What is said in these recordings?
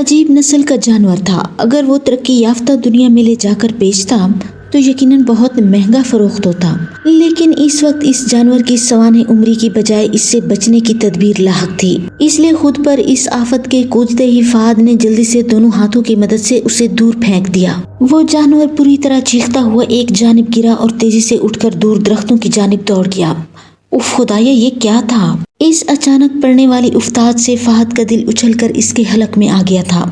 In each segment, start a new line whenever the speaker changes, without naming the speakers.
عجیب نسل کا جانور تھا۔ اگر وہ ترقی یافتہ دنیا میں لے جا کر بیچتا تو یقیناً بہت مہنگا فروخت ہوتا، لیکن اس وقت اس جانور کی سوانح عمری کی بجائے اس سے بچنے کی تدبیر لاحق تھی۔ اس لیے خود پر اس آفت کے کودتے ہی فہد نے جلدی سے دونوں ہاتھوں کی مدد سے اسے دور پھینک دیا۔ وہ جانور پوری طرح چیختا ہوا ایک جانب گرا اور تیزی سے اٹھ کر دور درختوں کی جانب دوڑ گیا۔ اف خدایا، یہ کیا تھا؟ اس اچانک پڑنے والی افتاد سے فہد کا دل اچھل کر اس کے حلق میں آ گیا تھا۔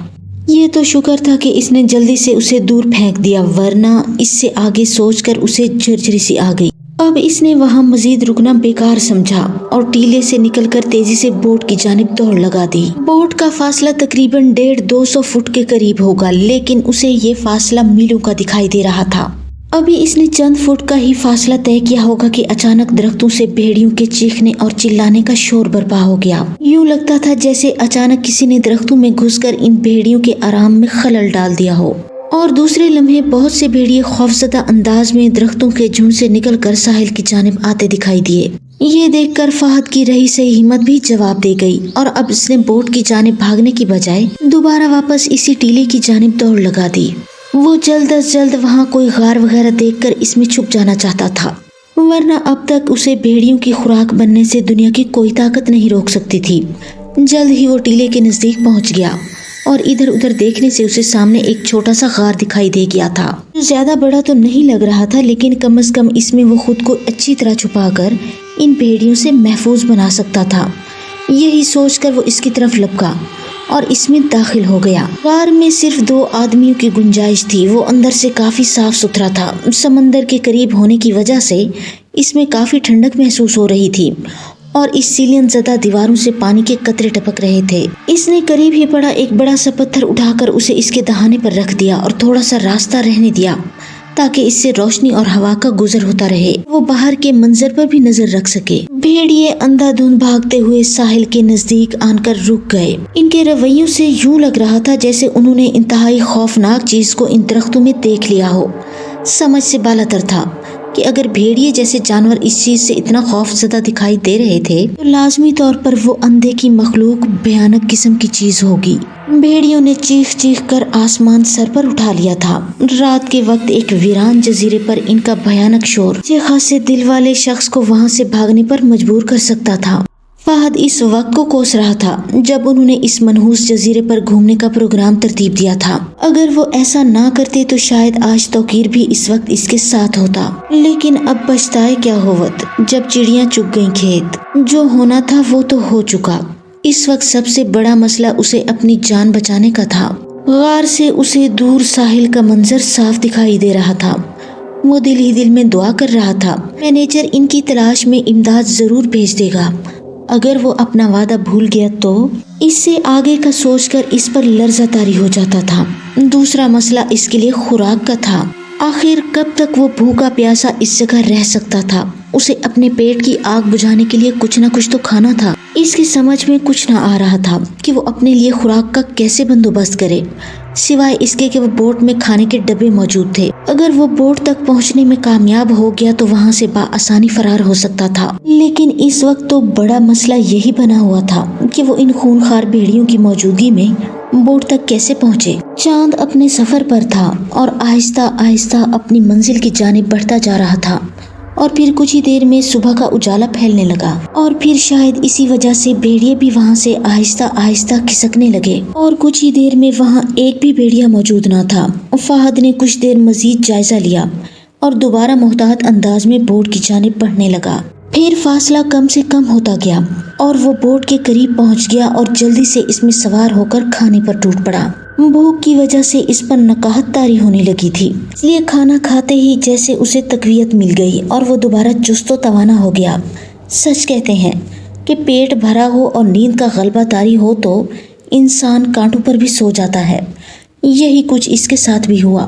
یہ تو شکر تھا کہ اس نے جلدی سے اسے دور پھینک دیا، ورنہ اس سے آگے سوچ کر اسے جھرجھری سی آ گئی۔ اب اس نے وہاں مزید رکنا بیکار سمجھا اور ٹیلے سے نکل کر تیزی سے بوٹ کی جانب دوڑ لگا دی۔ بوٹ کا فاصلہ تقریباً 150-200 فٹ کے قریب ہوگا، لیکن اسے یہ فاصلہ میلوں کا دکھائی دے رہا تھا۔ ابھی اس نے چند فٹ کا ہی فاصلہ طے کیا ہوگا کہ اچانک درختوں سے بھیڑیوں کے چیخنے اور چلانے کا شور برپا ہو گیا۔ یوں لگتا تھا جیسے اچانک کسی نے درختوں میں گھس کر ان بھیڑیوں کے آرام میں خلل ڈال دیا ہو، اور دوسرے لمحے بہت سے بھیڑیے خوفزدہ انداز میں درختوں کے جھنڈ سے نکل کر ساحل کی جانب آتے دکھائی دیے۔ یہ دیکھ کر فہد کی رہی سہی ہمت بھی جواب دے گئی اور اب اس نے بوٹ کی جانب بھاگنے کی بجائے دوبارہ واپس اسی ٹیلے کی جانب دوڑ لگا دی۔ وہ جلد از جلد وہاں کوئی غار وغیرہ دیکھ کر اس میں چھپ جانا چاہتا تھا، ورنہ اب تک اسے بھیڑیوں کی خوراک بننے سے دنیا کی کوئی طاقت نہیں روک سکتی تھی۔ جلد ہی وہ ٹیلے کے نزدیک پہنچ گیا اور ادھر ادھر دیکھنے سے اسے سامنے ایک چھوٹا سا غار دکھائی دے گیا تھا، جو زیادہ بڑا تو نہیں لگ رہا تھا، لیکن کم از کم اس میں وہ خود کو اچھی طرح چھپا کر ان بھیڑیوں سے محفوظ بنا سکتا تھا۔ یہی سوچ کر وہ اس کی طرف لپکا اور اس میں داخل ہو گیا۔ غار میں صرف 2 آدمیوں کی گنجائش تھی۔ وہ اندر سے کافی صاف ستھرا تھا۔ سمندر کے قریب ہونے کی وجہ سے اس میں کافی ٹھنڈک محسوس ہو رہی تھی اور اس سیلین زدہ دیواروں سے پانی کے قطرے ٹپک رہے تھے۔ اس نے قریب ہی پڑا ایک بڑا سا پتھر اٹھا کر اسے اس کے دہانے پر رکھ دیا اور تھوڑا سا راستہ رہنے دیا تاکہ اس سے روشنی اور ہوا کا گزر ہوتا رہے، وہ باہر کے منظر پر بھی نظر رکھ سکے۔ بھیڑیے اندھا دھند بھاگتے ہوئے ساحل کے نزدیک آن کر رک گئے۔ ان کے رویوں سے یوں لگ رہا تھا جیسے انہوں نے انتہائی خوفناک چیز کو ان درختوں میں دیکھ لیا ہو۔ سمجھ سے بالاتر تھا کہ اگر بھیڑیے جیسے جانور اس چیز سے اتنا خوف زدہ دکھائی دے رہے تھے تو لازمی طور پر وہ اندھے کی مخلوق بھیانک قسم کی چیز ہوگی۔ بھیڑیوں نے چیخ چیخ کر آسمان سر پر اٹھا لیا تھا۔ رات کے وقت ایک ویران جزیرے پر ان کا بھیانک شور اچھے خاصے دل والے شخص کو وہاں سے بھاگنے پر مجبور کر سکتا تھا۔ فہد اس وقت کو کوس رہا تھا جب انہوں نے اس منحوس جزیرے پر گھومنے کا پروگرام ترتیب دیا تھا۔ اگر وہ ایسا نہ کرتے تو شاید آج توقیر بھی اس وقت اس کے ساتھ ہوتا، لیکن اب پچھتائے کیا ہوت جب چڑیاں چگ گئیں کھیت۔ جو ہونا تھا وہ تو ہو چکا۔ اس وقت سب سے بڑا مسئلہ اسے اپنی جان بچانے کا تھا۔ غار سے اسے دور ساحل کا منظر صاف دکھائی دے رہا تھا۔ وہ دل ہی دل میں دعا کر رہا تھا، مینیجر ان کی تلاش میں امداد ضرور بھیج دے گا۔ اگر وہ اپنا وعدہ بھول گیا تو اس سے آگے کا سوچ کر اس پر لرزہ طاری ہو جاتا تھا۔ دوسرا مسئلہ اس کے لیے خوراک کا تھا۔ آخر کب تک وہ بھوکا پیاسا اس جگہ رہ سکتا تھا؟ اسے اپنے پیٹ کی آگ بجھانے کے لیے کچھ نہ کچھ تو کھانا تھا۔ اس کی سمجھ میں کچھ نہ آ رہا تھا کہ وہ اپنے لیے خوراک کا کیسے بندوبست کرے، سوائے اس کے کہ وہ بوٹ میں کھانے کے ڈبے موجود تھے۔ اگر وہ بوٹ تک پہنچنے میں کامیاب ہو گیا تو وہاں سے بآسانی فرار ہو سکتا تھا، لیکن اس وقت تو بڑا مسئلہ یہی بنا ہوا تھا کہ وہ ان خونخوار بھیڑیوں کی موجودگی میں بوٹ تک کیسے پہنچے۔ چاند اپنے سفر پر تھا اور آہستہ آہستہ اپنی منزل کی جانب بڑھتا جا رہا تھا، اور پھر کچھ ہی دیر میں صبح کا اجالا پھیلنے لگا، اور پھر شاید اسی وجہ سے بھیڑیے بھی وہاں سے آہستہ آہستہ کھسکنے لگے، اور کچھ ہی دیر میں وہاں ایک بھی بھیڑیا موجود نہ تھا۔ فہد نے کچھ دیر مزید جائزہ لیا اور دوبارہ محتاط انداز میں بوٹ کی جانب بڑھنے لگا۔ پھر فاصلہ کم سے کم ہوتا گیا اور وہ بوٹ کے قریب پہنچ گیا اور جلدی سے اس میں سوار ہو کر کھانے پر ٹوٹ پڑا۔ بھوک کی وجہ سے اس پر نقاہت طاری ہونے لگی تھی، اس لیے کھانا کھاتے ہی جیسے اسے تقویت مل گئی اور وہ دوبارہ چست و توانا ہو گیا۔ سچ کہتے ہیں کہ پیٹ بھرا ہو اور نیند کا غلبہ طاری ہو تو انسان کانٹوں پر بھی سو جاتا ہے۔ یہی کچھ اس کے ساتھ بھی ہوا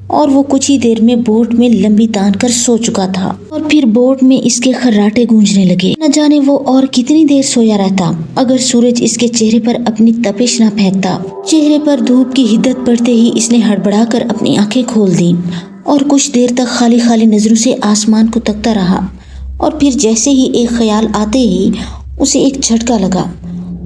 اور وہ کچھ ہی دیر میں بوٹ میں لمبی تان کر سو چکا تھا، اور پھر بوٹ میں اس کے خراٹے گونجنے لگے۔ نہ جانے وہ اور کتنی دیر سویا رہتا اگر سورج اس کے چہرے پر اپنی تپش نہ پھینکتا۔ چہرے پر دھوپ کی حدت پڑتے ہی اس نے ہڑبڑا کر اپنی آنکھیں کھول دیں اور کچھ دیر تک خالی خالی نظروں سے آسمان کو تکتا رہا، اور پھر جیسے ہی ایک خیال آتے ہی اسے ایک جھٹکا لگا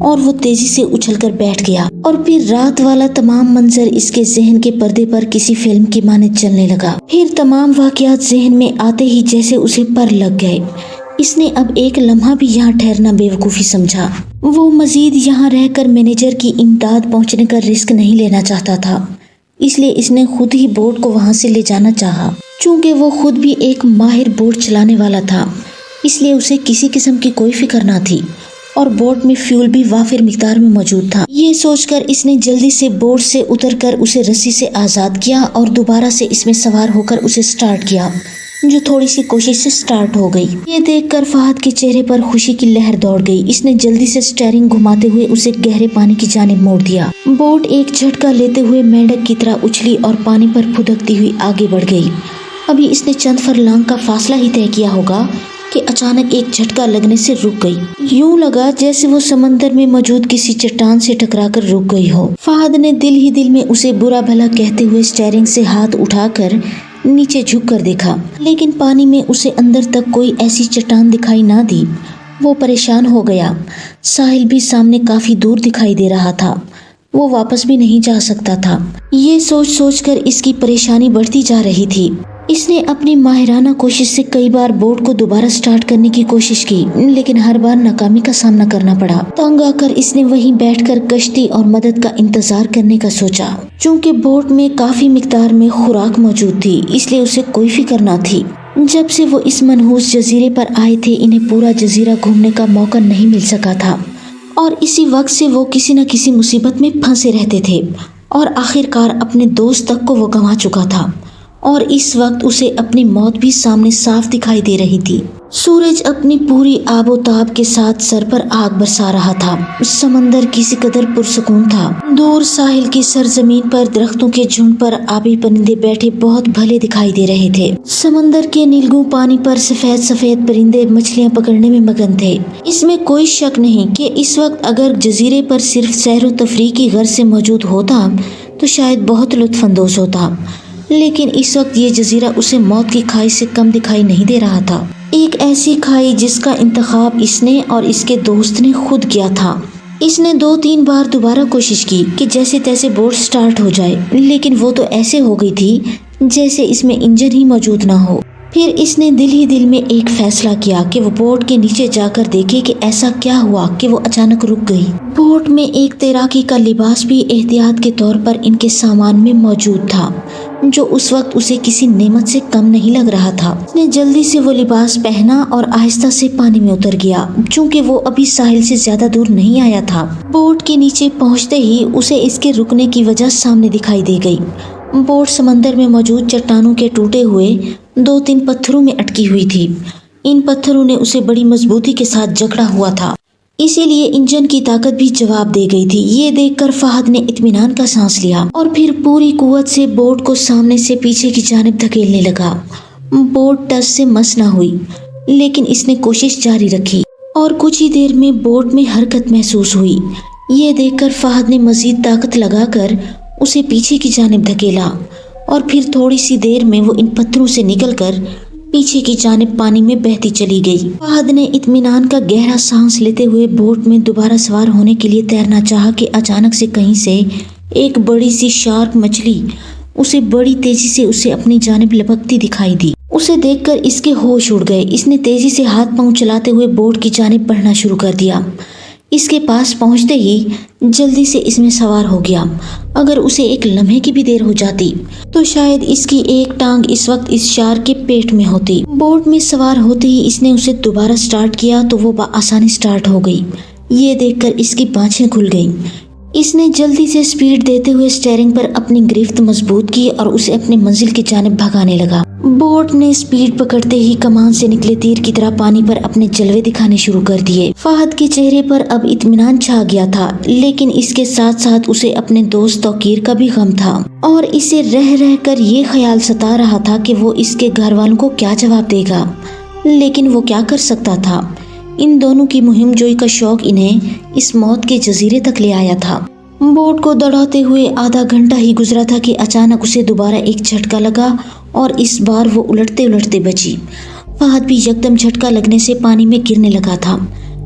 اور وہ تیزی سے اچھل کر بیٹھ گیا اور پھر رات والا تمام منظر اس کے ذہن کے پردے پر کسی فلم کی مانند چلنے لگا۔ پھر تمام واقعات ذہن میں آتے ہی جیسے اسے پر لگ گئے۔ اس نے اب ایک لمحہ بھی یہاں ٹھہرنا بیوقوفی سمجھا۔ وہ مزید یہاں رہ کر مینیجر کی امداد پہنچنے کا رسک نہیں لینا چاہتا تھا، اس لیے اس نے خود ہی بوٹ کو وہاں سے لے جانا چاہا۔ چونکہ وہ خود بھی ایک ماہر بوٹ چلانے والا تھا، اس لیے اسے کسی قسم کی کوئی فکر نہ تھی اور بوٹ میں فیول بھی وافر مقدار میں موجود تھا۔ یہ سوچ کر اس نے جلدی سے بوٹ سے اتر کر اسے رسی سے آزاد کیا اور دوبارہ سے اس میں سوار ہو کر اسے سٹارٹ کیا، جو تھوڑی سی کوشش سے سٹارٹ ہو گئی۔ یہ دیکھ کر فہد کے چہرے پر خوشی کی لہر دوڑ گئی۔ اس نے جلدی سے سٹیئرنگ گھماتے ہوئے اسے گہرے پانی کی جانب موڑ دیا۔ بوٹ ایک جھٹکا لیتے ہوئے مینڈک کی طرح اچھلی اور پانی پر پھدکتی ہوئی آگے بڑھ گئی۔ ابھی اس نے چند فرلانگ کا فاصلہ ہی طے کیا ہوگا کہ اچانک ایک جھٹکا لگنے سے رک گئی۔ یوں لگا جیسے وہ سمندر میں موجود کسی چٹان سے ٹکرا کر رک گئی ہو۔ فہد نے دل ہی دل میں اسے برا بھلا کہتے ہوئے سٹیئرنگ سے ہاتھ اٹھا کر نیچے جھک کر دیکھا، لیکن پانی میں اسے اندر تک کوئی ایسی چٹان دکھائی نہ دی۔ وہ پریشان ہو گیا۔ ساحل بھی سامنے کافی دور دکھائی دے رہا تھا، وہ واپس بھی نہیں جا سکتا تھا۔ یہ سوچ سوچ کر اس کی پریشانی بڑھتی جا رہی تھی۔ اس نے اپنی ماہرانہ کوشش سے کئی بار بوٹ کو دوبارہ سٹارٹ کرنے کی کوشش کی، لیکن ہر بار ناکامی کا سامنا کرنا پڑا۔ تنگ آ کر اس نے وہیں بیٹھ کر کشتی اور مدد کا انتظار کرنے کا سوچا۔ چونکہ بوٹ میں کافی مقدار میں خوراک موجود تھی، اس لیے اسے کوئی فکر نہ تھی۔ جب سے وہ اس منحوس جزیرے پر آئے تھے، انہیں پورا جزیرہ گھومنے کا موقع نہیں مل سکا تھا اور اسی وقت سے وہ کسی نہ کسی مصیبت میں پھنسے رہتے تھے اور آخرکار اپنے دوست تک کو وہ گنوا چکا تھا اور اس وقت اسے اپنی موت بھی سامنے صاف دکھائی دے رہی تھی۔ سورج اپنی پوری آب و تاب کے ساتھ سر پر آگ برسا رہا تھا۔ سمندر کسی قدر پرسکون تھا۔ دور ساحل کی سرزمین پر درختوں کے جھنڈ پر آبی پرندے بیٹھے بہت بھلے دکھائی دے رہے تھے۔ سمندر کے نیلگوں پانی پر سفید سفید پرندے مچھلیاں پکڑنے میں مگن تھے۔ اس میں کوئی شک نہیں کہ اس وقت اگر جزیرے پر صرف سیر و تفریح کی غرض سے موجود ہوتا تو شاید بہت لطف اندوز ہوتا، لیکن اس وقت یہ جزیرہ اسے موت کی کھائی سے کم دکھائی نہیں دے رہا تھا۔ ایک ایسی کھائی جس کا انتخاب اس نے اور اس کے دوست نے خود کیا تھا۔ اس نے 2-3 بار دوبارہ کوشش کی کہ جیسے تیسے بوٹ سٹارٹ ہو جائے، لیکن وہ تو ایسے ہو گئی تھی جیسے اس میں انجن ہی موجود نہ ہو۔ پھر اس نے دل ہی دل میں ایک فیصلہ کیا کہ وہ بوٹ کے نیچے جا کر دیکھے کہ ایسا کیا ہوا کہ وہ اچانک رک گئی۔ بوٹ میں ایک تیراکی کا لباس بھی احتیاط کے طور پر ان کے سامان میں موجود تھا، جو اس وقت اسے کسی نعمت سے کم نہیں لگ رہا تھا۔ اس نے جلدی سے وہ لباس پہنا اور آہستہ سے پانی میں اتر گیا، چونکہ وہ ابھی ساحل سے زیادہ دور نہیں آیا تھا۔ بوٹ کے نیچے پہنچتے ہی اسے اس کے رکنے کی وجہ سامنے دکھائی دے گئی۔ بوٹ سمندر میں موجود چٹانوں کے ٹوٹے ہوئے 2-3 پتھروں میں اٹکی ہوئی تھی۔ ان پتھروں نے اسے بڑی مضبوطی کے ساتھ جکڑا ہوا تھا، اسی لیے انجن کی طاقت بھی جواب دے گئی تھی۔ یہ دیکھ کر فہد نے اطمینان کا سانس لیا اور پھر پوری قوت سے بوٹ کو سامنے سے پیچھے کی جانب دھکیلنے لگا۔ بوٹ ٹس سے مس نہ ہوئی، لیکن اس نے کوشش جاری رکھی اور کچھ ہی دیر میں بوٹ میں حرکت محسوس ہوئی۔ یہ دیکھ کر فہد نے مزید طاقت لگا کر اسے پیچھے کی جانب دھکیلا اور پھر تھوڑی سی دیر میں وہ ان پتھروں سے نکل کر پیچھے کی جانب پانی میں بہتی چلی گئی۔ فہد نے اطمینان کا گہرا سانس لیتے ہوئے بوٹ میں دوبارہ سوار ہونے کے لیے تیرنا چاہا کہ اچانک سے کہیں سے ایک بڑی سی شارک مچھلی اسے بڑی تیزی سے اسے اپنی جانب لپکتی دکھائی دی۔ اسے دیکھ کر اس کے ہوش اڑ گئے۔ اس نے تیزی سے ہاتھ پاؤں چلاتے ہوئے بوٹ کی جانب بڑھنا شروع کر دیا۔ اس کے پاس پہنچتے ہی جلدی سے اس میں سوار ہو گیا۔ اگر اسے ایک لمحے کی بھی دیر ہو جاتی تو شاید اس کی ایک ٹانگ اس وقت اس شارک کے پیٹ میں ہوتی۔ بوٹ میں سوار ہوتے ہی اس نے اسے دوبارہ سٹارٹ کیا تو وہ بآسانی سٹارٹ ہو گئی۔ یہ دیکھ کر اس کی بانچیں کھل گئیں۔ اس نے جلدی سے سپیڈ دیتے ہوئے سٹیئرنگ پر اپنی گرفت مضبوط کی اور اسے اپنی منزل کی جانب بھگانے لگا۔ بوٹ نے سپیڈ پکڑتے ہی کمان سے نکلے تیر کی طرح پانی پر اپنے جلوے دکھانے شروع کر دیے۔ فہد کے چہرے پر اب اطمینان چھا گیا تھا، لیکن اس کے ساتھ ساتھ اسے اپنے دوست توقیر کا بھی غم تھا اور اسے رہ رہ کر یہ خیال ستا رہا تھا کہ وہ اس کے گھر والوں کو کیا جواب دے گا، لیکن وہ کیا کر سکتا تھا۔ ان دونوں کی مہم جوئی کا شوق انہیں اس موت کے جزیرے تک لے آیا تھا۔ بوٹ کو دوڑاتے ہوئے آدھا گھنٹہ ہی گزرا تھا کہ اچانک اسے دوبارہ ایک جھٹکا لگا اور اس بار وہ الٹتے الٹتے بچی۔ فہد بھی یکدم جھٹکا لگنے سے پانی میں گرنے لگا تھا،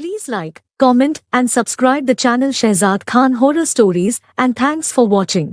Please like, comment and subscribe the channel Shehzad Khan Horror Stories and thanks for watching.